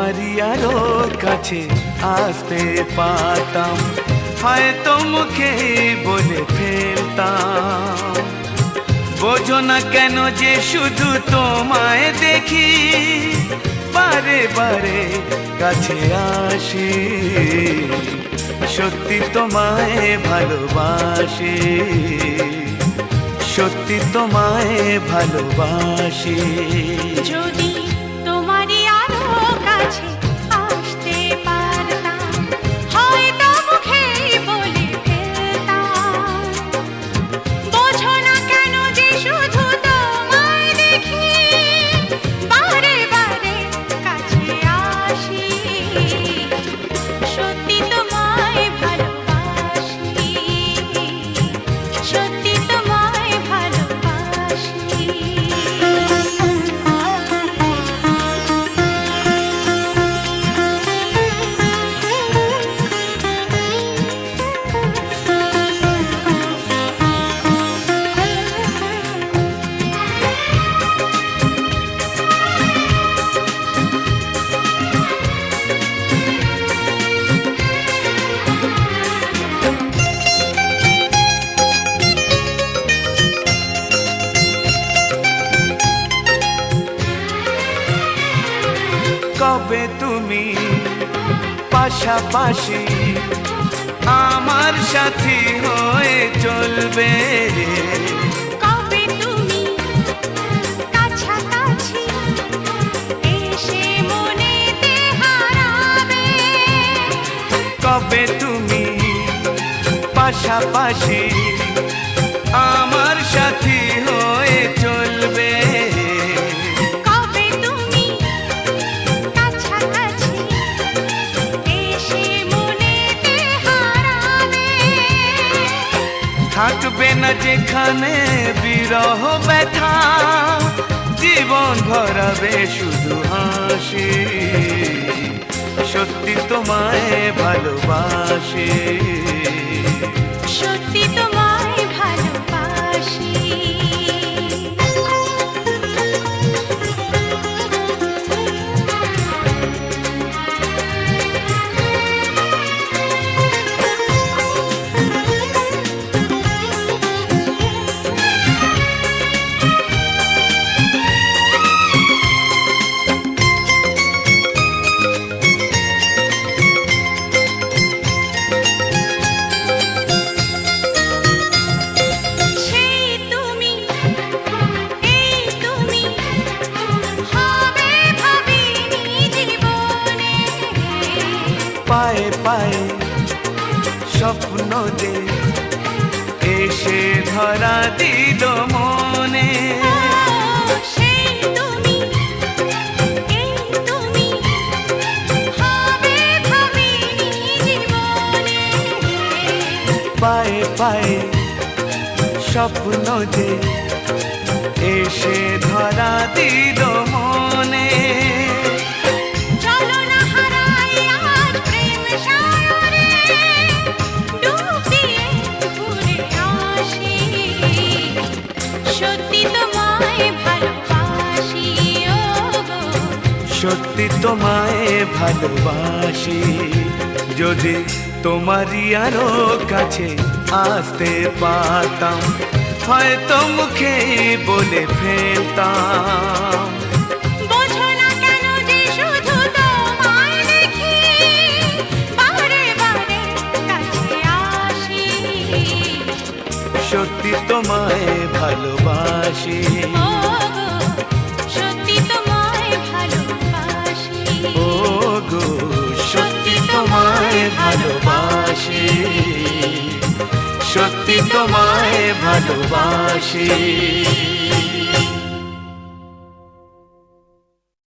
তোমারই আরো কাছে আসতে পারতাম, হয়তো মুখে বলে ফেলতাম। বোঝো না কেন যে শুধু তোমায় দেখি, বারে বারে কাছে আসি, সত্যি তোমায় ভালোবাসি, সত্যি তোমায় ভালোবাসি। যদি তোমারই আরো কাছে আসতে পারতাম, হয়তো মুখে বলে ফেলতাম। বোঝো না কেন যে শুধু তোমায় দেখি, বারে বারে কাছে আসি, সত্যি তোমায় ভালোবাসি, সত্যি তোমায় ভালোবাসি। কবে তুমি পাশাপাশি আমার সাথী হয়ে চলবে, কবে তুমি কাছাকাছি এসে মনেতে হারাবে, কবে তুমি পাশাপাশি আমার সাথী হয়ে চলবে, কবে তুমি কাছাকাছি এসে মনেতে হারাবে। থাকবে না যেখানে বিরহ ব্যথা, জীবন ভরাবে শুধু হাসি, সত্যি তোমায় ভালোবাসি, সত্যি তোমায় ভালোবাসি। পায়ে পায়ে স্বপ্ন যে এসে ধরা দিল মনে, সেই তুমি, এই তুমি হবে ভাবিনি জীবনে। পায়ে পায়ে স্বপ্ন যে এসে ধরা দিল মনে, চলো না হারাই আজ প্রেম সাগরে, ডুব দিয়ে ঘুরে আসি, সত্যি তোমায় ভালোবাসি, ও গো সত্যি তোমায় ভালোবাসি। যদি তোমারই আরো কাছে আসতে পারতাম, হয়তো মুখে বলে ফেলতাম। বোঝো না কেন যে শুধু তোমায় দেখি, বারে বারে কাছে আসি, সত্যি তোমায় ভালোবাসি, ও গো সত্যি তোমায় ভালোবাসি, ও গো সত্যি তোমায় ভালোবাসি, সত্যি তোমায় ভালোবাসি।